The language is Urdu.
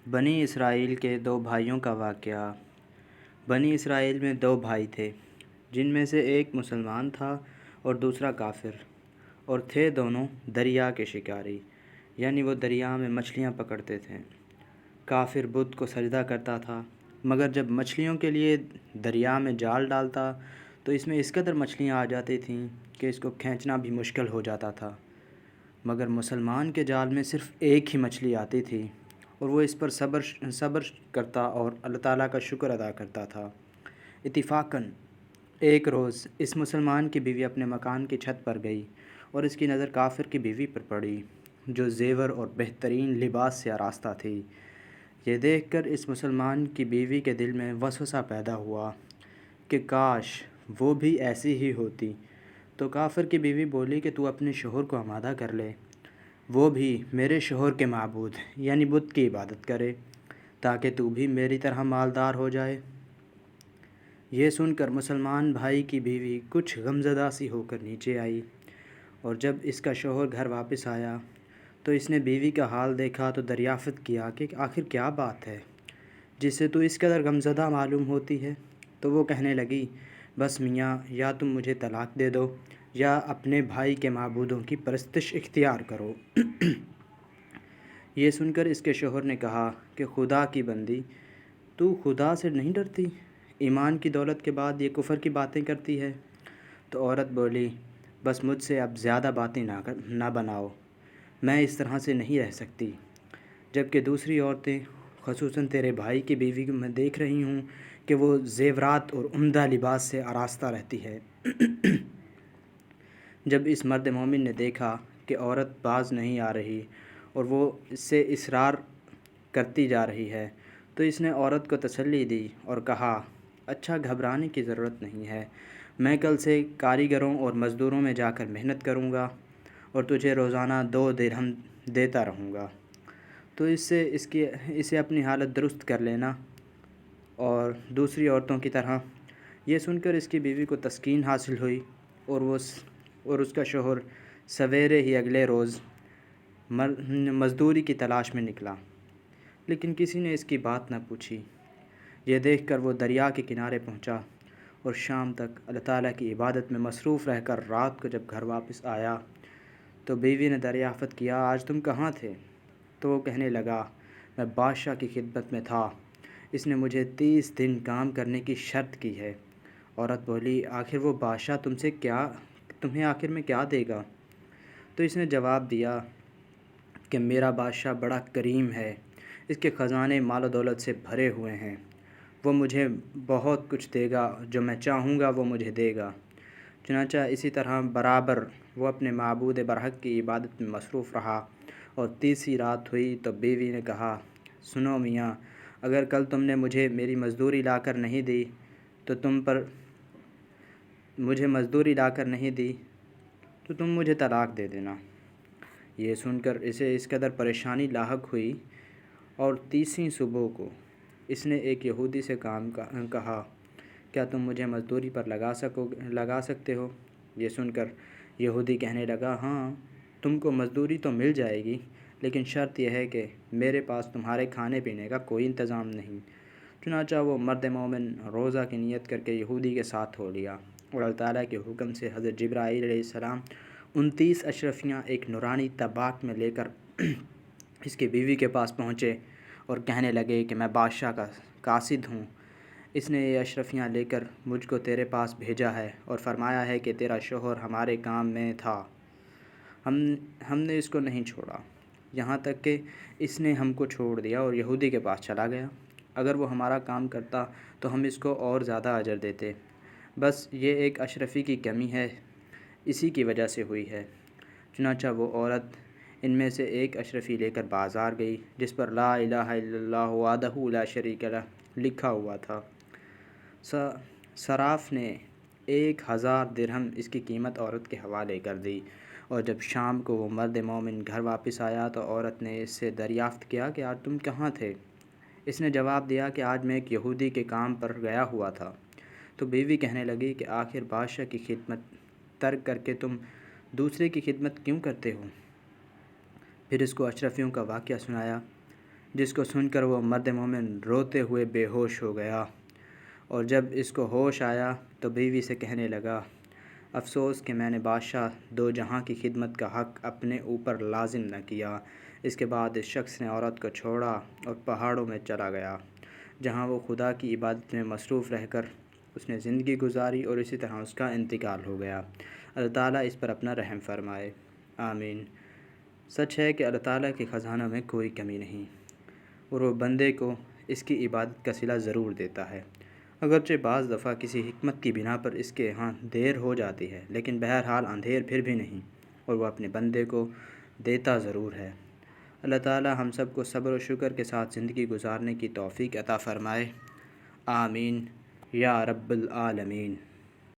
بنی اسرائیل کے دو بھائیوں کا واقعہ۔ بنی اسرائیل میں دو بھائی تھے، جن میں سے ایک مسلمان تھا اور دوسرا کافر، اور تھے دونوں دریا کے شکاری، یعنی وہ دریا میں مچھلیاں پکڑتے تھے۔ کافر بت کو سجدہ کرتا تھا، مگر جب مچھلیوں کے لیے دریا میں جال ڈالتا تو اس میں اس قدر مچھلیاں آ جاتی تھیں کہ اس کو کھینچنا بھی مشکل ہو جاتا تھا۔ مگر مسلمان کے جال میں صرف ایک ہی مچھلی آتی تھی، اور وہ اس پر صبر کرتا اور اللہ تعالیٰ کا شکر ادا کرتا تھا۔ اتفاقاً ایک روز اس مسلمان کی بیوی اپنے مکان کی چھت پر گئی اور اس کی نظر کافر کی بیوی پر پڑی، جو زیور اور بہترین لباس سے آراستہ تھی۔ یہ دیکھ کر اس مسلمان کی بیوی کے دل میں وسوسہ پیدا ہوا کہ کاش وہ بھی ایسی ہی ہوتی۔ تو کافر کی بیوی بولی کہ تو اپنے شوہر کو آمادہ کر لے، وہ بھی میرے شوہر کے معبود یعنی بت کی عبادت کرے، تاکہ تو بھی میری طرح مالدار ہو جائے۔ یہ سن کر مسلمان بھائی کی بیوی کچھ غمزدہ سی ہو کر نیچے آئی، اور جب اس کا شوہر گھر واپس آیا تو اس نے بیوی کا حال دیکھا تو دریافت کیا کہ آخر کیا بات ہے جس سے تو اس قدر غمزدہ معلوم ہوتی ہے۔ تو وہ کہنے لگی، بس میاں، یا تم مجھے طلاق دے دو یا اپنے بھائی کے معبودوں کی پرستش اختیار کرو۔ یہ سن کر اس کے شوہر نے کہا کہ خدا کی بندی، تو خدا سے نہیں ڈرتی؟ ایمان کی دولت کے بعد یہ کفر کی باتیں کرتی ہے۔ تو عورت بولی، بس مجھ سے اب زیادہ باتیں نہ بناؤ، میں اس طرح سے نہیں رہ سکتی۔ جبکہ دوسری عورتیں، خصوصاً تیرے بھائی کی بیوی کو میں دیکھ رہی ہوں کہ وہ زیورات اور عمدہ لباس سے آراستہ رہتی ہے۔ جب اس مرد مومن نے دیکھا کہ عورت باز نہیں آ رہی اور وہ اس سے اصرار کرتی جا رہی ہے، تو اس نے عورت کو تسلی دی اور کہا، اچھا، گھبرانے کی ضرورت نہیں ہے، میں کل سے کاریگروں اور مزدوروں میں جا کر محنت کروں گا اور تجھے روزانہ 2 درہم دیتا رہوں گا، تو اسے اپنی حالت درست کر لینا اور دوسری عورتوں کی طرح۔ یہ سن کر اس کی بیوی کو تسکین حاصل ہوئی، اور اس کا شوہر سویرے ہی اگلے روز مزدوری کی تلاش میں نکلا، لیکن کسی نے اس کی بات نہ پوچھی۔ یہ دیکھ کر وہ دریا کے کنارے پہنچا اور شام تک اللہ تعالیٰ کی عبادت میں مصروف رہ کر رات کو جب گھر واپس آیا تو بیوی نے دریافت کیا، آج تم کہاں تھے؟ تو وہ کہنے لگا، میں بادشاہ کی خدمت میں تھا، اس نے مجھے 30 دن کام کرنے کی شرط کی ہے۔ عورت بولی، آخر وہ بادشاہ تمہیں آخر میں کیا دے گا؟ تو اس نے جواب دیا کہ میرا بادشاہ بڑا کریم ہے، اس کے خزانے مال و دولت سے بھرے ہوئے ہیں، وہ مجھے بہت کچھ دے گا، جو میں چاہوں گا وہ مجھے دے گا۔ چنانچہ اسی طرح برابر وہ اپنے معبود برحق کی عبادت میں مصروف رہا، اور تیسری رات ہوئی تو بیوی نے کہا، سنو میاں، اگر کل تم نے مجھے میری مزدوری لا کر نہیں دی تو تم مجھے طلاق دے دینا۔ یہ سن کر اسے اس قدر پریشانی لاحق ہوئی، اور تیسری صبح کو اس نے ایک یہودی سے کہا، کیا تم مجھے مزدوری پر لگا سکتے ہو؟ یہ سن کر یہودی کہنے لگا، ہاں، تم کو مزدوری تو مل جائے گی، لیکن شرط یہ ہے کہ میرے پاس تمہارے کھانے پینے کا کوئی انتظام نہیں۔ چنانچہ وہ مرد مومن روزہ کی نیت کر کے یہودی کے ساتھ ہو لیا، اور اللہ تعالیٰ کے حکم سے حضرت جبرائیل علیہ السلام 29 اشرفیاں ایک نورانی طباق میں لے کر اس کی بیوی کے پاس پہنچے اور کہنے لگے کہ میں بادشاہ کا قاصد ہوں، اس نے یہ اشرفیاں لے کر مجھ کو تیرے پاس بھیجا ہے اور فرمایا ہے کہ تیرا شوہر ہمارے کام میں تھا، ہم نے اس کو نہیں چھوڑا، یہاں تک کہ اس نے ہم کو چھوڑ دیا اور یہودی کے پاس چلا گیا۔ اگر وہ ہمارا کام کرتا تو ہم اس کو اور زیادہ اجر دیتے، بس یہ ایک اشرفی کی کمی ہے، اسی کی وجہ سے ہوئی ہے۔ چنانچہ وہ عورت ان میں سے ایک اشرفی لے کر بازار گئی، جس پر لا الہ الا اللہ وحدہ لا شریک لہ لکھا ہوا تھا۔ صراف نے 1000 درہم اس کی قیمت عورت کے حوالے کر دی، اور جب شام کو وہ مرد مومن گھر واپس آیا تو عورت نے اس سے دریافت کیا کہ آج تم کہاں تھے؟ اس نے جواب دیا کہ آج میں ایک یہودی کے کام پر گیا ہوا تھا۔ تو بیوی کہنے لگی کہ آخر بادشاہ کی خدمت ترک کر کے تم دوسرے کی خدمت کیوں کرتے ہو؟ پھر اس کو اشرفیوں کا واقعہ سنایا۔ جس کو سن کر وہ مرد مومن روتے ہوئے بے ہوش ہو گیا، اور جب اس کو ہوش آیا تو بیوی سے کہنے لگا، افسوس کہ میں نے بادشاہ دو جہاں کی خدمت کا حق اپنے اوپر لازم نہ کیا۔ اس کے بعد اس شخص نے عورت کو چھوڑا اور پہاڑوں میں چلا گیا، جہاں وہ خدا کی عبادت میں مصروف رہ کر اس نے زندگی گزاری، اور اسی طرح اس کا انتقال ہو گیا۔ اللہ تعالیٰ اس پر اپنا رحم فرمائے، آمین۔ سچ ہے کہ اللہ تعالیٰ کے خزانوں میں کوئی کمی نہیں، اور وہ بندے کو اس کی عبادت کا صلہ ضرور دیتا ہے، اگرچہ بعض دفعہ کسی حکمت کی بنا پر اس کے ہاں دیر ہو جاتی ہے، لیکن بہرحال اندھیر پھر بھی نہیں، اور وہ اپنے بندے کو دیتا ضرور ہے۔ اللہ تعالیٰ ہم سب کو صبر و شکر کے ساتھ زندگی گزارنے کی توفیق عطا فرمائے، آمین یا رب العالمین۔